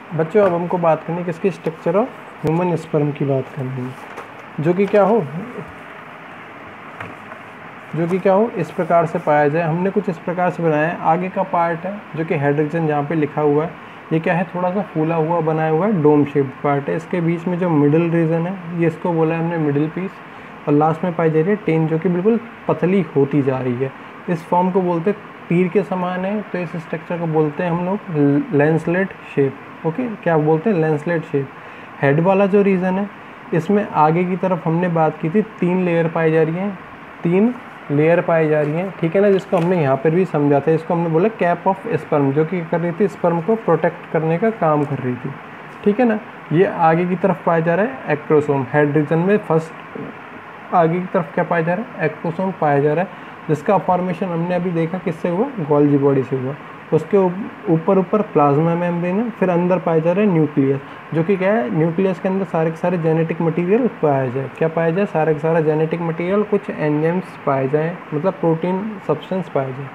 बच्चों अब हमको बात करनी है किसकी, स्ट्रक्चर ऑफ ह्यूमन स्पर्म की बात करनी है, जो कि क्या हो इस प्रकार से पाया जाए। हमने कुछ इस प्रकार से बनाया है। आगे का पार्ट है जो कि हेड रीजन जहाँ पे लिखा हुआ है, ये क्या है, थोड़ा सा फूला हुआ बनाया हुआ है, डोम शेप्ड पार्ट है। इसके बीच में जो मिडिल रीजन है, ये इसको बोला है हमने मिडिल पीस, और लास्ट में पाई जा रही है टेन, जो कि बिल्कुल पतली होती जा रही है। इस फॉर्म को बोलते हैं तीर के समान है, तो इस स्ट्रक्चर को बोलते हैं हम लोग लैंसलेट शेप। ओके, क्या बोलते हैं, लैंसलेट शेप। हेड वाला जो रीजन है, इसमें आगे की तरफ हमने बात की थी 3 लेयर पाई जा रही हैं, 3 लेयर पाई जा रही हैं, ठीक है ना, जिसको हमने यहाँ पर भी समझा था। इसको हमने बोला कैप ऑफ स्पर्म, जो कि कर रही थी स्पर्म को प्रोटेक्ट करने का काम कर रही थी, ठीक है ना। ये आगे की तरफ पाया जा रहा है एक्ट्रोसोम, हेड रीजन में फर्स्ट आगे की तरफ क्या पाया जा रहा है, एक्ट्रोसोम पाया जा रहा है, जिसका फॉर्मेशन हमने अभी देखा किससे हुआ, गोल्जी बॉडी से हुआ। उसके ऊपर प्लाज्मा मेम्ब्रेन है, फिर अंदर पाया जा रहा है न्यूक्लियस, जो कि क्या है, न्यूक्लियस के अंदर सारे के सारे जेनेटिक मटेरियल पाया जाए। क्या पाया जाए, सारा के सारा जेनेटिक मटेरियल, कुछ एंजाइम्स पाए जाए, मतलब प्रोटीन सब्सटेंस पाए जाए।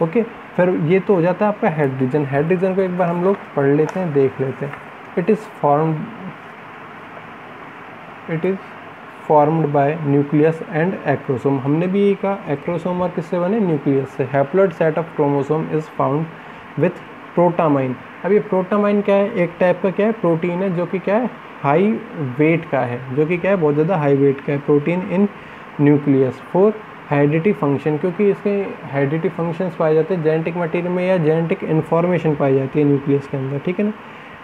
ओके, फिर ये तो हो जाता है आपका हेड रीजन। हेड रीजन को एक बार हम लोग पढ़ लेते हैं, देख लेते हैं। It is formed by nucleus and acrosome. हमने भी ये कहा एक्रोसोम और किससे बने, न्यूक्लियस से। Haploid set of chromosome is found with protamine. अब ये प्रोटामाइन क्या है, एक टाइप का क्या है, प्रोटीन है, जो कि क्या है, हाई वेट का है, जो कि क्या है, बहुत ज़्यादा हाई वेट का है, protein in nucleus for heredity function, क्योंकि इसके हेरिडिटी फंक्शंस पाए जाते हैं जेनेटिक मटेरियल में, या जेनेटिक इन्फॉर्मेशन पाई जाती है न्यूक्लियस के अंदर, ठीक है ना।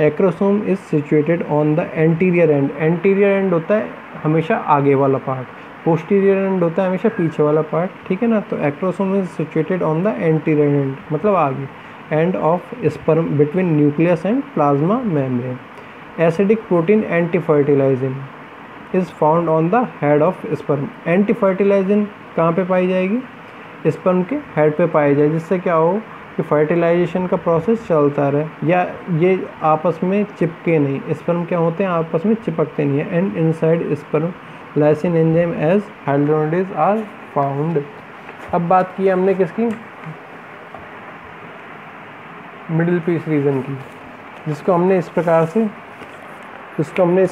Acrosome is situated on the anterior and. Anterior and होता है हमेशा आगे वाला पार्ट, पोस्टीरियर एंड होता है हमेशा पीछे वाला पार्ट, ठीक है ना। तो acrosome is situated on the anterior end, मतलब आगे end of sperm between nucleus and plasma membrane. Acidic protein anti fertilizin is found on the head of sperm. Anti fertilizin कहाँ पे पाई जाएगी, स्पर्म के हेड पे पाई जाए, जिससे क्या हो कि फर्टिलाइजेशन का प्रोसेस चलता रहे, या ये आपस में चिपके नहीं। स्पर्म क्या होते हैं, आपस में चिपकते नहीं है। And inside sperm lysin enzyme as hydrolase are found. अब बात की हमने किसकी, मिडिल पीस रीजन की, जिसको हमने इस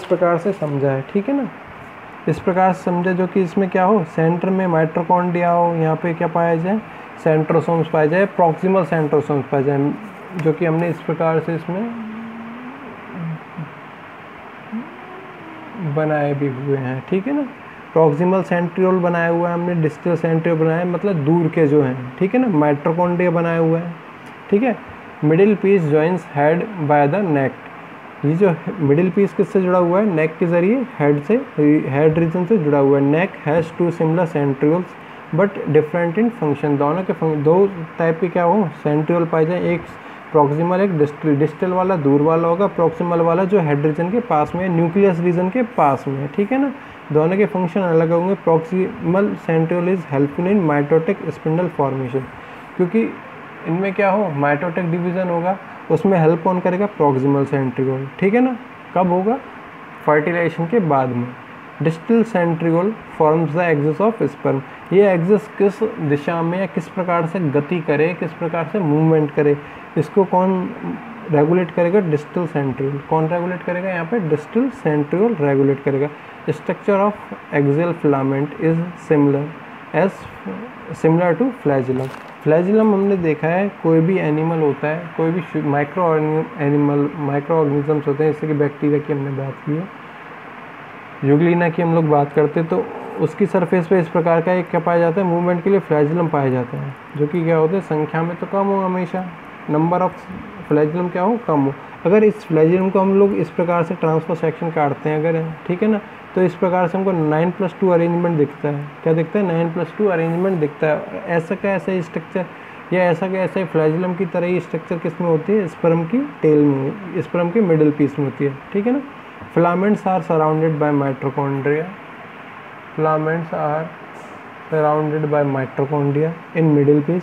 प्रकार से समझा है, ठीक है ना। इस प्रकार से समझा, जो कि इसमें क्या हो, सेंटर में माइटोकॉन्ड्रिया हो, यहाँ पे क्या पाया जाए, सेंट्रोसोम्स पाए जाए, प्रॉक्सिमल सेंट्रोसोम्स पाए जाए, जो कि हमने इस प्रकार से इसमें बनाए भी हुए हैं, ठीक है ना। प्रॉक्सिमल सेंट्रियोल बनाया हुआ है हमने, डिस्टल सेंट्रियोल बनाया है, मतलब दूर के जो हैं, ठीक है ना। माइटोकॉन्ड्रिया बनाया हुआ है, ठीक है। Middle piece joins head by the neck. ये जो मिडिल पीस किससे जुड़ा हुआ है, नेक के जरिए, हेड रीजन से जुड़ा हुआ है। Neck has 2 similar centrioles but different in function. दोनों के दो टाइप के क्या हो, सेंट्रियोल पाए जाए, एक प्रॉक्सिमल एक डिस्टल। डिस्टल वाला दूर वाला होगा, प्रॉक्सिमल वाला जो हेड रीजन के पास में है, न्यूक्लियस रीजन के पास में है, ठीक है ना। दोनों के फंक्शन अलग होंगे। Proximal centriole is helpful in mitotic spindle formation, क्योंकि इनमें क्या हो, माइटोटिक डिवीजन होगा, उसमें हेल्प कौन करेगा, प्रॉक्सिमल सेंट्रियोल, ठीक है ना। कब होगा, फर्टिलाइजेशन के बाद में। Distal centriole forms the axis of sperm. ये एक्सिस किस दिशा में या किस प्रकार से गति करे, किस प्रकार से मूवमेंट करे, इसको कौन रेगुलेट करेगा, डिस्टल सेंट्रियोल। कौन रेगुलेट करेगा, यहाँ पे डिस्टल सेंट्रियोल रेगुलेट करेगा। Structure of axial filament is similar to flagellum. Flagellum हमने देखा है, कोई भी एनिमल होता है, कोई भी माइक्रो ऑर्गेनिजम्स होते हैं, जैसे कि बैक्टीरिया की हमने बात की है, यूग्लिना की हम लोग बात करते हैं, तो उसकी सरफेस पे इस प्रकार का एक क्या पाया जाता है, मूवमेंट के लिए फ्लैजिलम पाया जाता है, जो कि क्या होते हैं, संख्या में तो कम हो, हमेशा नंबर ऑफ फ्लैजिलम क्या हो, कम हो। अगर इस फ्लैजिलम को हम लोग इस प्रकार से ट्रांसफर सेक्शन काटते हैं अगर, ठीक है ना, तो इस प्रकार से हमको 9+2 अरेंजमेंट दिखता है। क्या दिखता है, 9+2 अरेंजमेंट दिखता है। ऐसा का ऐसा स्ट्रक्चर, या ऐसा का ऐसा फ्लैजिलम की तरह ही स्ट्रक्चर किस में होती है, स्पर्म की टेल में, स्पर्म के मिडिल पीस में होती है, ठीक है ना। Filaments are surrounded by mitochondria. Filaments are surrounded by mitochondria in middle piece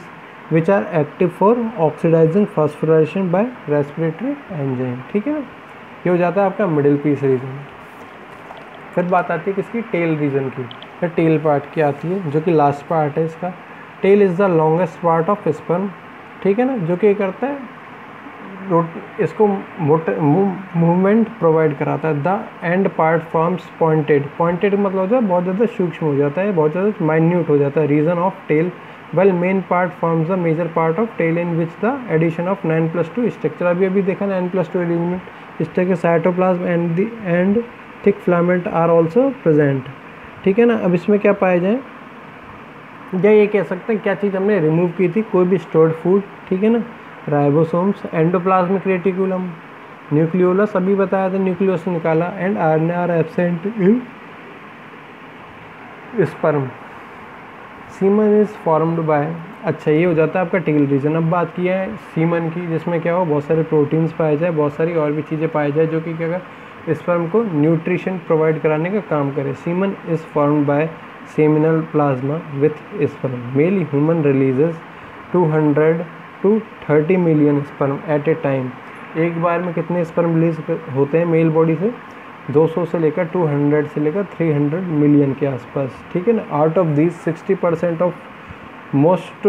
which are active for oxidizing phosphorylation by respiratory enzyme, ठीक है ना। ये हो जाता है आपका मिडिल पीस रीजन। फिर बात आती है किसकी, टेल रीजन की। फिर टेल पार्ट की आती है, जो कि लास्ट पार्ट है इसका। Tail is the longest part of sperm, ठीक है ना, जो कि करता है इसको मूवमेंट प्रोवाइड कराता है। The end part forms pointed, pointed मतलब होता है बहुत ज़्यादा सूक्ष्म हो जाता है, बहुत ज़्यादा माइन्यूट हो जाता है। Region of tail, well main part forms the major part of tail in which the addition of 9+2 structure. अभी देखा 9+2 arrangement, structure cytoplasm and thick filament are also present. ठीक है ना। अब इसमें क्या पाए जाए, या ये कह सकते हैं क्या चीज़ हमने रिमूव की थी, कोई भी स्टोर्ड फूड। ठीक है ना। राइबोसोम्स, एंडोप्लाज्मिक रेटिकुलम, न्यूक्लियोलस अभी बताया था, न्यूक्लियोलस निकाला, and RNA are absent in sperm. Semen is formed by, अच्छा ये हो जाता है आपका टेल रीजन। अब बात की है सीमन की, जिसमें क्या हो बहुत सारे प्रोटीन्स पाए जाए, बहुत सारी और भी चीज़ें पाई जाए जो कि क्या स्पर्म को न्यूट्रिशन प्रोवाइड कराने का काम करे। Semen is formed by seminal plasma with sperm. Male human releases 200 to 30 million sperm at a time. एक बार में कितने स्पर्म रिलीज होते हैं मेल बॉडी से, 200 से लेकर 200 से लेकर 300 मिलियन के आसपास। ठीक है ना। Out of these 60% of must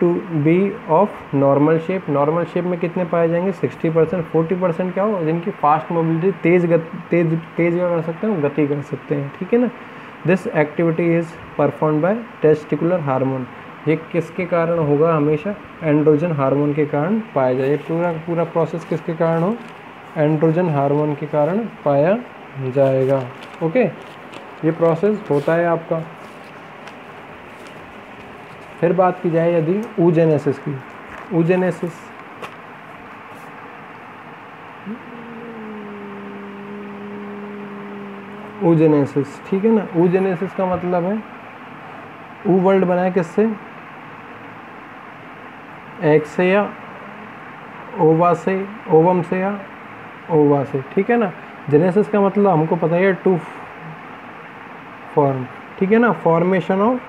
to be of normal shape. Normal shape में कितने पाए जाएंगे 60%। 40% क्या हो जिनकी फास्ट मोबिलिटी, तेज क्या कर सकते हैं, गति कर सकते हैं। ठीक है ना। This activity is perform by testicular hormone. ये किसके कारण होगा, हमेशा एंड्रोजन हार्मोन के कारण पाया जाए। पूरा प्रोसेस किसके कारण हो, एंड्रोजन हार्मोन के कारण पाया जाएगा। ओके, ये प्रोसेस होता है आपका। फिर बात की जाए यदि oogenesis की, oogenesis ठीक है ना। oogenesis का मतलब है ऊ वर्ड बना है किससे, एग से या ओवा से, ओवम से या ओवा से। ठीक है ना। जेनेसिस का मतलब हमको पता है टू फॉर्म। ठीक है ना। फॉर्मेशन ऑफ,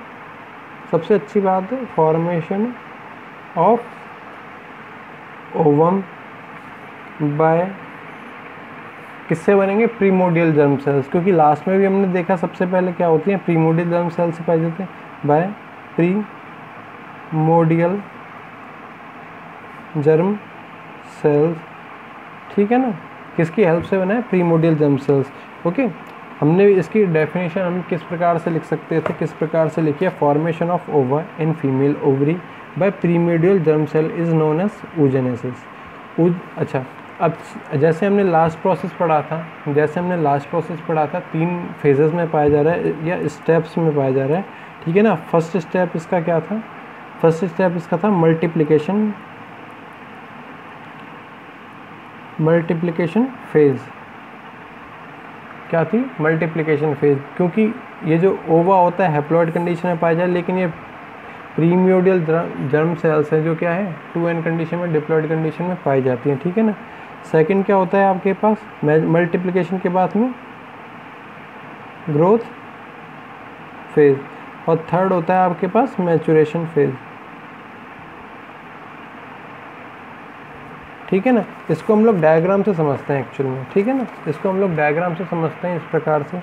सबसे अच्छी बात है फॉर्मेशन ऑफ ओवम बाय किससे बनेंगे, प्रीमोडियल जर्म सेल्स। क्योंकि लास्ट में भी हमने देखा सबसे पहले क्या होती हैं, प्रीमोडियल जर्म सेल्स से पाए जाते हैं बाय प्रीमोडियल जर्म सेल्स। ठीक है ना। किसकी हेल्प से बना है, प्रीमोडियल जर्म सेल्स। ओके, हमने इसकी डेफिनेशन हम किस प्रकार से लिख सकते थे, किस प्रकार से लिखिए, formation of ova in female ovary by primordial germ cell is known as oogenesis। अच्छा, अब जैसे हमने लास्ट प्रोसेस पढ़ा था, 3 फेजेस में पाया जा रहा है या स्टेप्स में पाया जा रहा है। ठीक है ना। फर्स्ट स्टेप इसका क्या था, फर्स्ट स्टेप इसका था मल्टीप्लिकेशन फेज। क्या थी, मल्टीप्लिकेशन फेज। क्योंकि ये जो ओवा होता है हैप्लॉइड कंडीशन में पाया जाए, लेकिन ये प्रीमोडियल जर्म सेल्स हैं जो क्या है 2n कंडीशन में, डिप्लॉइड कंडीशन में पाई जाती हैं। ठीक है ना। सेकंड क्या होता है आपके पास, मल्टीप्लिकेशन के बाद में ग्रोथ फेज, और थर्ड होता है आपके पास मैचुरेशन फेज। ठीक है ना। इसको हम लोग डायग्राम से समझते हैं एक्चुअल में। ठीक है ना। इसको हम लोग डायग्राम से समझते हैं, इस प्रकार से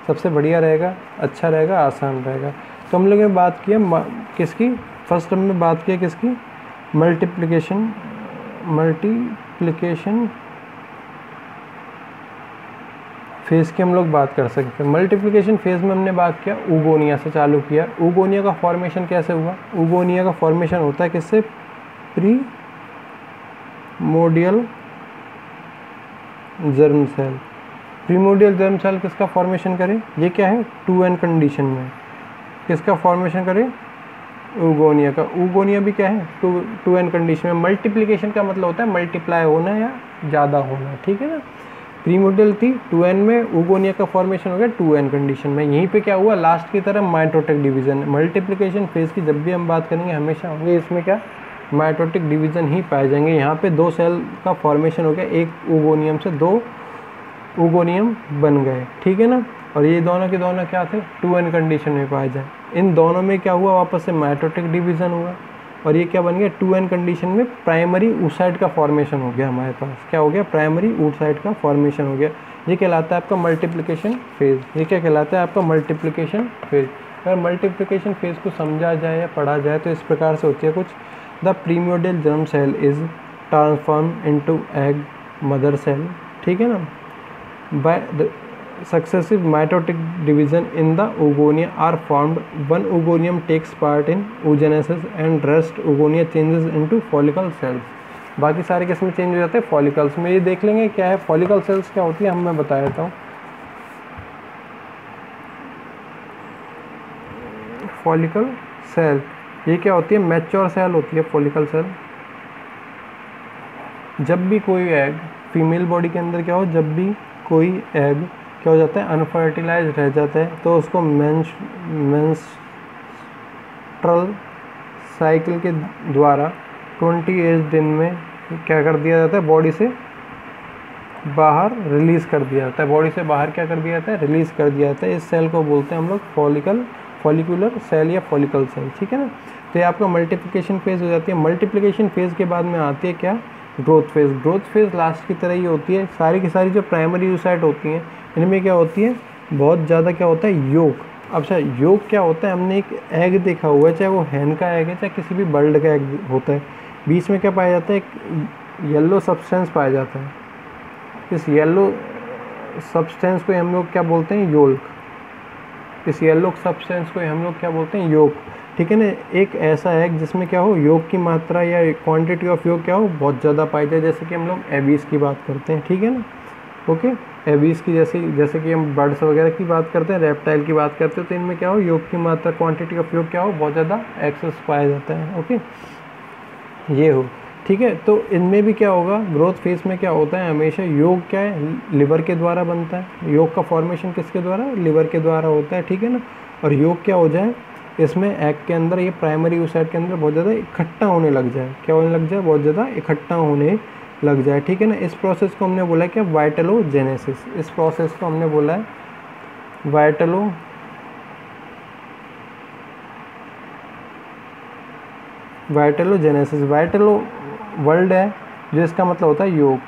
सबसे बढ़िया रहेगा, अच्छा रहेगा, आसान रहेगा। तो हम लोग ने बात किया किसकी, फर्स्ट हमने बात किया किसकी, मल्टीप्लिकेशन फेज़ की हम लोग बात कर सकते हैं। मल्टीप्लिकेशन फेज़ में हमने बात किया ऊगोनिया से चालू किया। ऊगोनिया का फॉर्मेशन कैसे हुआ, ऊगोनिया का फॉर्मेशन होता है किससे, primordial germ cell. Primordial germ cell किसका फॉर्मेशन करे, ये क्या है 2n कंडीशन में, किसका फॉर्मेशन करे, ऊगोनिया का। ऊगोनिया भी क्या है 2n कंडीशन में। मल्टीप्लिकेशन का मतलब होता है मल्टीप्लाई होना या ज़्यादा होना। ठीक है ना। प्रीमोडियल थी 2n में, ऊगोनिया का फॉर्मेशन हो गया 2n कंडीशन में। यहीं पे क्या हुआ, लास्ट की तरह माइटोटिक डिवीजन। मल्टीप्लिकेशन फेज की जब भी हम बात करेंगे हमेशा होंगे इसमें क्या, माइटोटिक डिवीजन ही पाए जाएंगे। यहाँ पे 2 सेल का फॉर्मेशन हो गया, एक ऊगोनियम से 2 ऊगोनियम बन गए। ठीक है ना। और ये दोनों के दोनों क्या थे 2n कंडीशन में पाए जाए। इन दोनों में क्या हुआ, वापस से माइटोटिक डिवीजन हुआ, और ये क्या बन गया 2n कंडीशन में प्राइमरी oocyte का फॉर्मेशन हो गया हमारे पास। क्या हो गया, प्राइमरी oocyte का फॉर्मेशन हो गया। ये कहलाता है आपका मल्टीप्लिकेशन फेज। ये क्या कहलाता है आपका मल्टीप्लिकेशन फेज। अगर मल्टीप्लिकेशन फेज को समझा जाए या पढ़ा जाए तो इस प्रकार से होती है कुछ, the primordial germ cell is transform into egg mother cell, ठीक है ना। By the successive mitotic division in the oogonia are formed. One oogonium takes part in oogenesis and rest oogonia changes into follicle cells. बाकी सारे किस में change हो जाते हैं? फॉलिकल्स में। ये देख लेंगे क्या है फॉलिकल सेल्स क्या होती है, हम मैं बता देता हूँ। फॉलिकल सेल ये क्या होती है? मैच्योर सेल होती है फॉलिकल सेल। जब भी कोई एग फीमेल बॉडी के अंदर क्या हो, जब भी कोई एग क्या हो जाता है? अनफर्टिलाइज रह जाता है, तो उसको मेंस्ट्रुअल साइकिल के द्वारा 28 दिन में क्या कर दिया जाता है? बॉडी से बाहर रिलीज़ कर दिया जाता है। बॉडी से बाहर क्या कर दिया जाता है? रिलीज़ कर दिया जाता है। इस सेल को बोलते हैं हम लोग फॉलिकुलर सेल या फॉलिकल सेल, ठीक है ना। तो ये आपका मल्टीप्लिकेशन फेज़ हो जाती है। मल्टीप्लिकेशन फेज़ के बाद में आती है क्या? Growth phase. Growth phase last की तरह ही होती है। सारी की सारी जो प्राइमरी यूसाइट होती हैं इनमें क्या होती है? बहुत ज़्यादा क्या होता है? योग। अच्छा, योग क्या होता है? हमने एक एग देखा हुआ है, चाहे वो हैन का एग है चाहे किसी भी बर्ड का एग होता है, बीच में क्या पाया जाता है? एक येलो सब्सटेंस पाया जाता है। इस येलो सब्सटेंस को हम लोग क्या बोलते हैं? योल्क। इस येलो सब्सटेंस को हम लोग क्या बोलते हैं? योग, ठीक है ना। एक ऐसा एग जिसमें क्या हो? योग की मात्रा या क्वांटिटी ऑफ योग क्या हो? बहुत ज़्यादा पाई जाए, जैसे कि हम लोग एबीज की बात करते हैं, ठीक है ना। ओके, एबीज की जैसे कि हम बर्ड्स वगैरह की बात करते हैं, रेप्टाइल की बात करते हैं, तो इनमें क्या हो? योग की मात्रा क्वांटिटी ऑफ योग क्या हो? बहुत ज़्यादा एक्सेस पाया जाता है। ओके, ये हो, ठीक है। तो इनमें भी क्या होगा? ग्रोथ फेज में क्या होता है? हमेशा योग क्या है? लिवर के द्वारा बनता है। योग का फॉर्मेशन किसके द्वारा? लिवर के द्वारा होता है, ठीक है ना। और योग क्या हो जाए? इसमें एग के अंदर, ये प्राइमरी यूसाइट के अंदर बहुत ज़्यादा इकट्ठा होने लग जाए। क्या होने लग जाए? बहुत ज़्यादा इकट्ठा होने लग जाए, ठीक है ना। इस प्रोसेस को हमने बोला है क्या? वाइटलोजेनेसिस। इस प्रोसेस को हमने बोला है वाइटलोजेनेसिस। वाइटलो वर्ड है जो इसका मतलब होता है योग,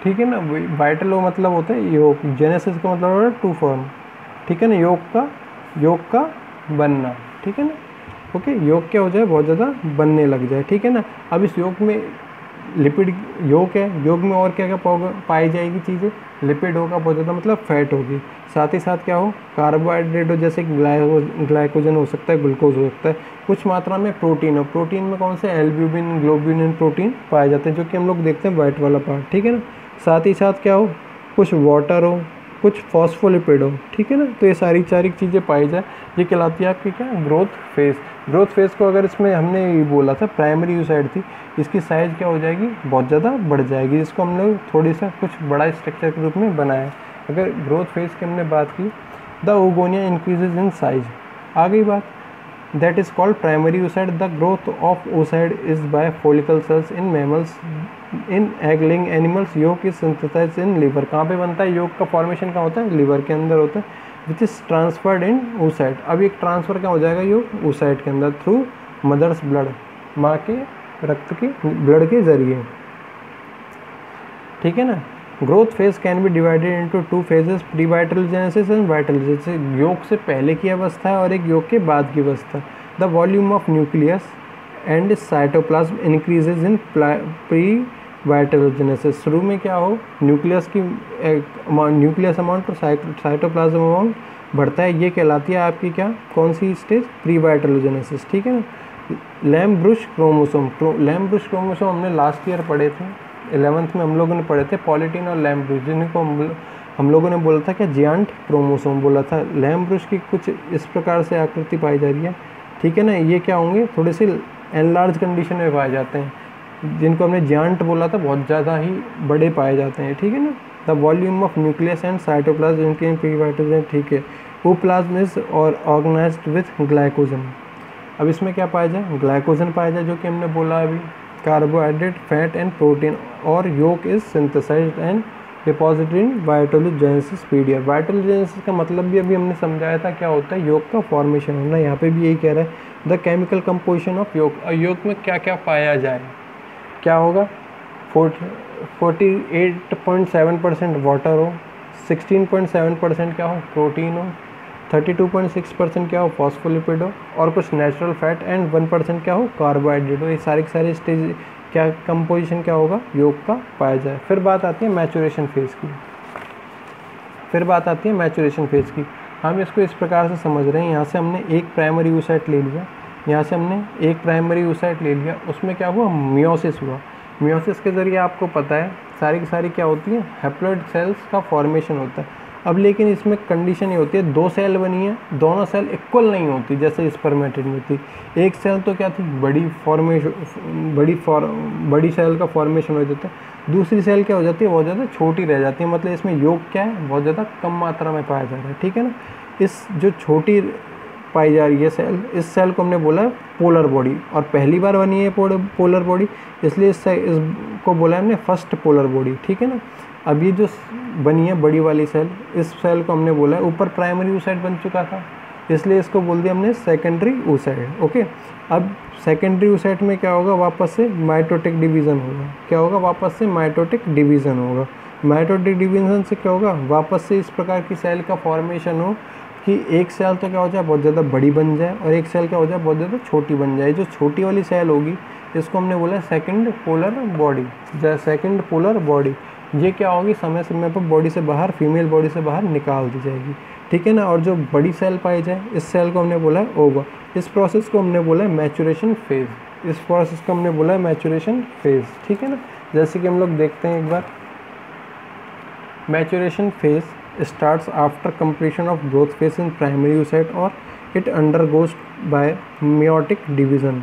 ठीक है ना। वाइटलो मतलब होता है योग, जेनेसिस का मतलब होता है टू फॉर्म, ठीक है ना। योग का बनना, ठीक है ना। ओके, योग क्या हो जाए? बहुत ज़्यादा बनने लग जाए, ठीक है ना। अब इस योग में लिपिड योग है, योग में और क्या क्या पाई जाएगी चीज़ें? लिपिड होगा बहुत ज़्यादा, मतलब फैट होगी। साथ ही साथ क्या हो? कार्बोहाइड्रेट हो, जैसे ग्लाइकोजन हो सकता है, ग्लूकोज हो सकता है। कुछ मात्रा में प्रोटीन हो। प्रोटीन में कौन से? एल्ब्यूमिन, ग्लोब्यूलिन प्रोटीन पाए जाते हैं, जो कि हम लोग देखते हैं वाइट वाला पार्ट, ठीक है ना। साथ ही साथ क्या हो? कुछ वाटर हो, कुछ फॉस्फोलिपिड हो, ठीक है ना। तो ये सारी चीज़ें पाई जाए, ये कहलाती है आपकी क्या? Growth phase. ग्रोथ फेज़ को अगर इसमें हमने ये बोला था प्राइमरी यूसाइट थी, इसकी साइज़ क्या हो जाएगी? बहुत ज़्यादा बढ़ जाएगी, जिसको हमने थोड़ी सा कुछ बड़ा स्ट्रक्चर के रूप में बनाया। अगर ग्रोथ फेज़ की हमने बात की, the oogonia increases in size. आ गई बात, that is called primary oocyte। The growth of oocyte is by follicle cells in mammals. In egg laying animals yolk is synthesised in liver. कहाँ पे बनता है? योग का फॉर्मेशन कहाँ होता है? लिवर के अंदर होता है, which is transferred in oocyte। अब एक ट्रांसफ़र क्या हो जाएगा? योग oocyte के अंदर थ्रू मदर्स ब्लड, माँ के रक्त के ब्लड के जरिए, ठीक है ना। Growth phase can be divided into two phases, pre vitellogenesis and vitellogenesis. Yolk से पहले की अवस्था है और एक योग के बाद की अवस्था। The volume of nucleus and cytoplasm increases in pre vitellogenesis. शुरू में क्या हो? न्यूक्लियस अमाउंट और साइटोप्लाज्म अमाउंट बढ़ता है, ये कहलाती है आपकी क्या? कौन सी स्टेज? प्री वाइटलोजेनेसिस, ठीक है ना। लैम्ब्रुश क्रोमोसोम हमने लास्ट ईयर पढ़े थे, 11th में हम लोगों ने पढ़े थे, पॉलीटीन और लैम्ब्रुश, जिनको हम लोगों ने बोला था क्या? जियांट क्रोमोसोम बोला था। लैम्ब्रुश की कुछ इस प्रकार से आकृति पाई जा रही है, ठीक है ना। ये क्या होंगे? थोड़े से एनलार्ज कंडीशन में पाए जाते हैं, जिनको हमने जियांट बोला था, बहुत ज़्यादा ही बड़े पाए जाते हैं, ठीक है ना। The volume of nucleus and cytoplasm इनके प्री वाइटलोजेन, ठीक है। ओप्लाज्म इज और ऑर्गेनाइज्ड विथ ग्लाइकोजन। अब इसमें क्या पाया जाए? ग्लाइकोजन पाया जाए, जो कि हमने बोला अभी, कार्बोहाइड्रेट, फैट एंड प्रोटीन, और yolk is synthesised and deposited in vitellogenesis period. Vitellogenesis का मतलब भी अभी हमने समझाया था क्या होता है? योग का फॉर्मेशन होना। यहाँ पे भी यही कह रहा है, द केमिकल कंपोजिशन ऑफ योग। और योग में क्या क्या पाया जाए? क्या होगा? 48.7% वाटर हो, 16.7% क्या हो? प्रोटीन हो, 32.6% क्या हो? फॉस्फोलिपिड हो, और कुछ नेचुरल फैट, एंड 1% क्या हो? कार्बोहाइड्रेट हो। ये सारे के सारे स्टेज क्या कंपोजिशन क्या होगा, योग का पाया जाए। फिर बात आती है मैचुरेशन फेज़ की। हम इसको इस प्रकार से समझ रहे हैं, यहाँ से हमने एक प्राइमरी oocyte ले लिया, उसमें क्या हुआ, मियोसिस हुआ। मियोसिस के ज़रिए आपको पता है सारी की सारी क्या होती है, हैप्लॉइड सेल्स का फॉर्मेशन होता है। अब लेकिन इसमें कंडीशन ये होती है, 2 सेल बनी है, दोनों सेल इक्वल नहीं होती जैसे स्पर्मेटिड में थी। एक सेल तो क्या थी, बड़ी सेल का फॉर्मेशन हो जाता है, दूसरी सेल क्या हो जाती है, बहुत ज़्यादा छोटी रह जाती है। मतलब इसमें योग क्या है, बहुत ज़्यादा कम मात्रा में पाया जा रहा है, ठीक है ना। इस जो छोटी पाई जा रही है सेल, इस सेल को हमने बोला पोलर बॉडी, और पहली बार बनी है पोलर बॉडी, इसलिए इसको बोला हमने फर्स्ट पोलर बॉडी, ठीक है ना। अब ये जो बनी है बड़ी वाली सेल, इस सेल को हमने बोला है, ऊपर प्राइमरी oocyte बन चुका था, इसलिए इसको बोल दिया हमने सेकेंडरी oocyte। ओके, अब सेकेंडरी oocyte में क्या होगा, वापस से माइटोटिक डिवीज़न होगा। क्या होगा, वापस से माइटोटिक डिवीज़न होगा। माइटोटिक डिवीज़न से क्या होगा, वापस से इस प्रकार की सेल का फॉर्मेशन हो कि एक सेल तो क्या हो जाए, बहुत ज़्यादा बड़ी बन जाए, और एक सेल क्या हो जाए, बहुत ज़्यादा छोटी बन जाए। जो छोटी वाली सेल होगी इसको हमने बोला सेकंड पोलर बॉडी। ये क्या होगी, समय समय पर बॉडी से बाहर, फीमेल बॉडी से बाहर निकाल दी जाएगी, ठीक है ना। और जो बड़ी सेल पाई जाए, इस सेल को हमने बोला है ओवा। इस प्रोसेस को हमने बोला है मैचुरेशन फेज़। ठीक है ना। जैसे कि हम लोग देखते हैं एक बार, maturation phase starts after completion of growth phase in primary oocyte, or it undergoes by meiotic division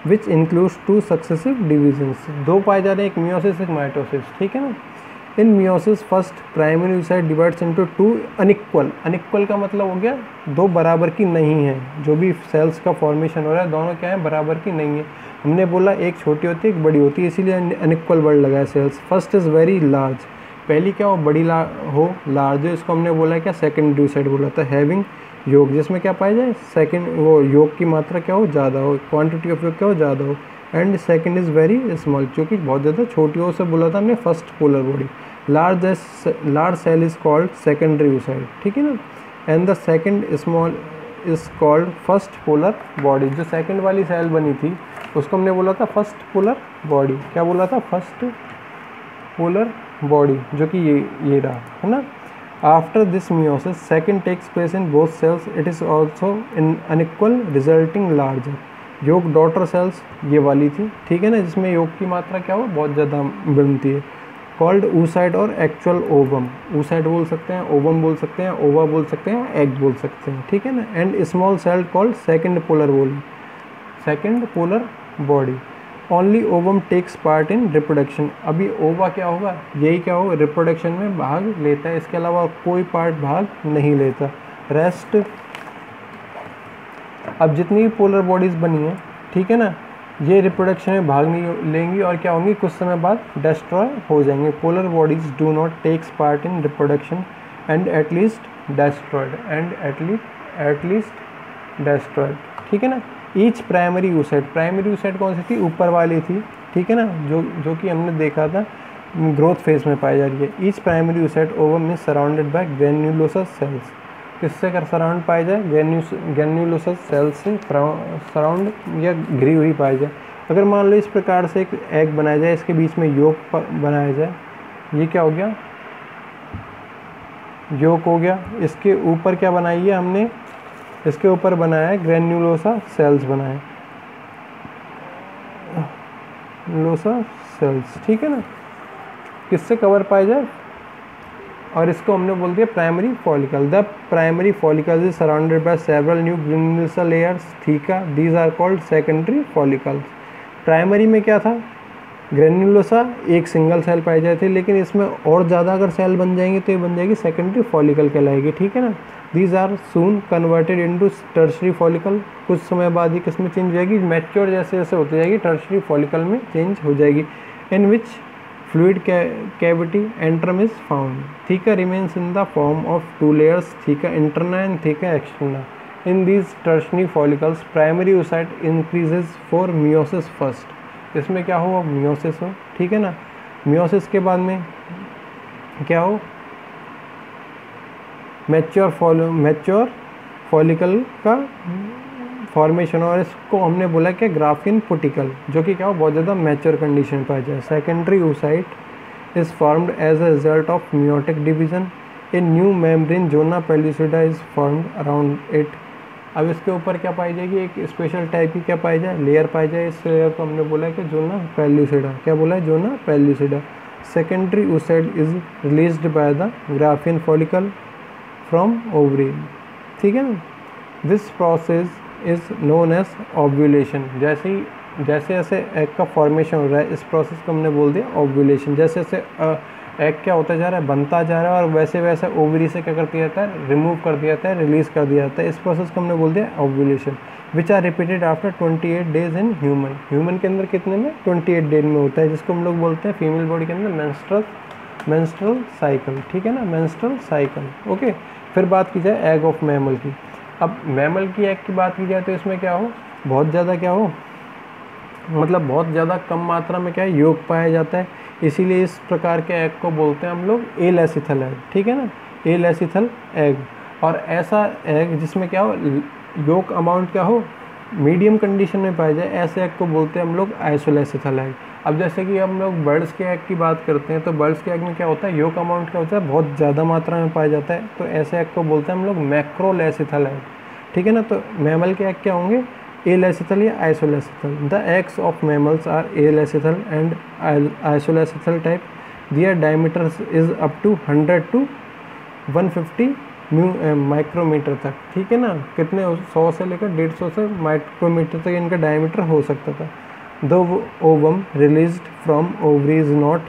which includes 2 successive divisions। 2 पाए जा रहे हैं, एक meiosis एक mitosis, ठीक है ना। इन meiosis first primary oocyte divides into 2 unequal का मतलब हो गया 2 बराबर की नहीं है। जो भी सेल्स का फॉर्मेशन हो रहा है, दोनों क्या है, बराबर की नहीं है। हमने बोला एक छोटी होती है एक बड़ी होती है, इसीलिए अनइक्वल वर्ड लगाया cells. First is very large, पहली क्या हो, बड़ी लार्ज है, इसको हमने बोला क्या, सेकेंडरी oocyte बोला था। हैविंग योग, जिसमें क्या पाया जाए, वो योग की मात्रा क्या हो, ज़्यादा हो, क्वांटिटी ऑफ योग क्या हो, ज़्यादा हो। And second is very small, जो कि बहुत ज़्यादा छोटी हो, उसे बोला था हमने first polar body. Large cell is called secondary oocyte, ठीक है ना। And the second small is called first polar body. जो सेकंड वाली सेल बनी थी उसको हमने बोला था फर्स्ट पोलर बॉडी। क्या बोला था, फर्स्ट पोलर बॉडी, जो कि ये रहा, है ना। After this meiosis second takes place in both cells, it is also in unequal resulting larger. योग डॉटर सेल्स ये वाली थी, ठीक है ना, जिसमें योग की मात्रा क्या हो, बहुत ज़्यादा बनती है। कॉल्ड oocyte और एक्चुअल ओवम। oocyte बोल सकते हैं, ओवम बोल सकते हैं, ओवा बोल सकते हैं, एग बोल सकते हैं, ठीक है ना। And small cell called second polar body. Only ovum takes part in reproduction. अभी ओवा क्या होगा, यही क्या होगा, रिप्रोडक्शन में भाग लेता है, इसके अलावा कोई पार्ट भाग नहीं लेता। रेस्ट, अब जितनी भी पोलर बॉडीज़ बनी हैं, ठीक है ना, ये रिप्रोडक्शन में भाग नहीं लेंगी और क्या होंगी, कुछ समय बाद डिस्ट्रॉय हो जाएंगे। Polar bodies do not takes part in reproduction and at least destroyed, ठीक है ना। ईच प्राइमरी oocyte कौन सी थी, ऊपर वाली थी, ठीक है ना, जो कि हमने देखा था ग्रोथ फेज में पाई जा रही है। Each primary oocyte ovum is surrounded by granulosa cells. किससे कर सराउंड पाई जाए, ग्रेन्युलोसस सेल्स से सराउंड या घिरी हुई पाई जाए। अगर मान लो इस प्रकार से एक एग बनाया जाए, इसके बीच में योग बनाया जाए, ये क्या हो गया, योग हो गया। इसके ऊपर क्या बनाई है हमने, इसके ऊपर बनाया है ग्रेन्युलोसा सेल्स बनाए, लोसा सेल्स, ठीक है ना, किससे कवर पाए जाए, और इसको हमने बोल दिया primary follicle. The primary follicle is surrounded by several new granulosa layers, theca, these are called secondary follicles. Primary में क्या था, ग्रेन्युलोसा एक सिंगल सेल पाई जाती है, लेकिन इसमें और ज़्यादा अगर सेल बन जाएंगे तो ये बन जाएगी सेकेंडरी फॉलिकल कहलाएगी, ठीक है ना। These are soon converted into tertiary follicle. कुछ समय बाद ही किस में चेंज हो जाएगी, मैच्योर जैसे जैसे होती जाएगी टर्शरी फॉलिकल में चेंज हो जाएगी। इन विच fluid cavity antrum is found. Theca remains in the form of 2 layers, theca interna and theca externa. In these tertiary follicles, primary oocyte increases for meiosis first. इसमें क्या हो, meiosis हो, ठीक है ना। meiosis के बाद में क्या हो, मैच्योर फॉलिकल का फॉर्मेशन, और इसको हमने बोला कि ग्राफिन पुटिकल, जो कि क्या हो बहुत ज़्यादा मैच्योर कंडीशन में पाया जाए। Secondary oocyte is formed as a result of meiotic division. A new membrane zona pellucida is formed around it. अब इसके ऊपर क्या पाई जाएगी, एक स्पेशल टाइप की क्या पाई जाए, लेयर पाई जाए। इस लेयर को हमने बोला है कि जोना पेल्यूसिडा, क्या बोला है, zona pellucida. Secondary oocyte is released by the Graafian follicle from ovary, ठीक है ना। This process is known as ovulation. जैसे जैसे एग का फॉर्मेशन हो रहा है, इस प्रोसेस को हमने बोल दिया ओव्यूलेशन। जैसे जैसे एग क्या होता जा रहा है, बनता जा रहा है, और वैसे वैसे ओवरी से क्या कर दिया जाता है, रिमूव कर दिया जाता है, रिलीज कर दिया जाता है। इस प्रोसेस को हमने बोल दिया ovulation, which are repeated after 28 days in human. Human के अंदर कितने में, 28 डेज में होता है, जिसको हम लोग बोलते हैं फीमेल बॉडी के अंदर मेंस्ट्रुअल साइकिल, ठीक है ना, मेंस्ट्रुअल साइकिल। ओके, फिर बात की जाए एग ऑफ मैमल की। अब मैमल की एग की बात की जाए तो इसमें क्या हो, बहुत ज़्यादा क्या हो, मतलब बहुत ज़्यादा कम मात्रा में क्या है, योग पाया जाता है। इसीलिए इस प्रकार के एग को बोलते हैं हम लोग एलेसिथल एग, ठीक है ना, एलेसिथल एग। और ऐसा एग जिसमें क्या हो, योग अमाउंट क्या हो, मीडियम कंडीशन में पाया जाए, ऐसे एग को बोलते हैं हम लोग आइसोलेसिथल एग। अब जैसे कि हम लोग बर्ड्स के एग की बात करते हैं, तो बर्ड्स के एग में क्या होता है, योग अमाउंट क्या होता है, बहुत ज़्यादा मात्रा में पाया जाता है, तो ऐसे एग को बोलते हैं हम लोग मैक्रोलेसिथल एग, ठीक है ना। तो मैमल के एग क्या होंगे, एलेसिथल या isolecithal. The eggs of mammals are alecithal and isolecithal type. Their diameter is up to 100 to 150 micrometre तक, ठीक है ना, कितने 100 से लेकर 150 से माइक्रोमीटर तक इनका डायमीटर हो सकता था। The ovum released from ovary is not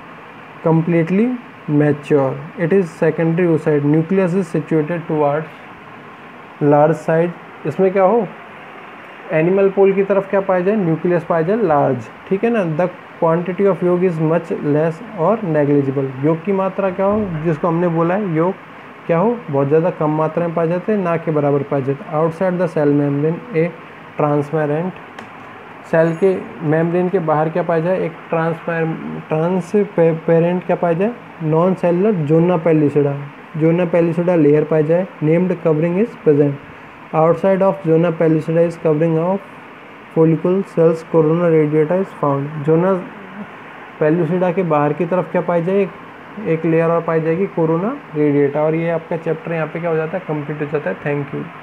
completely mature. It is secondary oocyte. Nucleus is situated towards large size. इसमें क्या हो, एनिमल पोल की तरफ क्या पाया जाए, न्यूक्लियस पाया जाए लार्ज, ठीक है ना। द क्वांटिटी ऑफ योग इज मच लेस और नेग्लिजिबल। योग की मात्रा क्या हो, जिसको हमने बोला है योग क्या हो, बहुत ज़्यादा कम मात्रा में पाए जाते हैं, ना के बराबर पाए जाते हैं। Outside the cell membrane a transparent, cell के मेम्ब्रेन के बाहर क्या पाया जाए, एक ट्रांसपेरेंट क्या पाया जाए, non cellular zona pellucida layer पाया जाए। Named covering is present. Outside of zona pellucida is covering of follicle cells corona radiata is found. Zona pellucida के बाहर की तरफ क्या पाई जाए, एक लेयर और पाई जाएगी कोरोना रेडिएटा। और ये आपका चैप्टर यहाँ पे क्या हो जाता है, कंप्लीट हो जाता है। Thank you.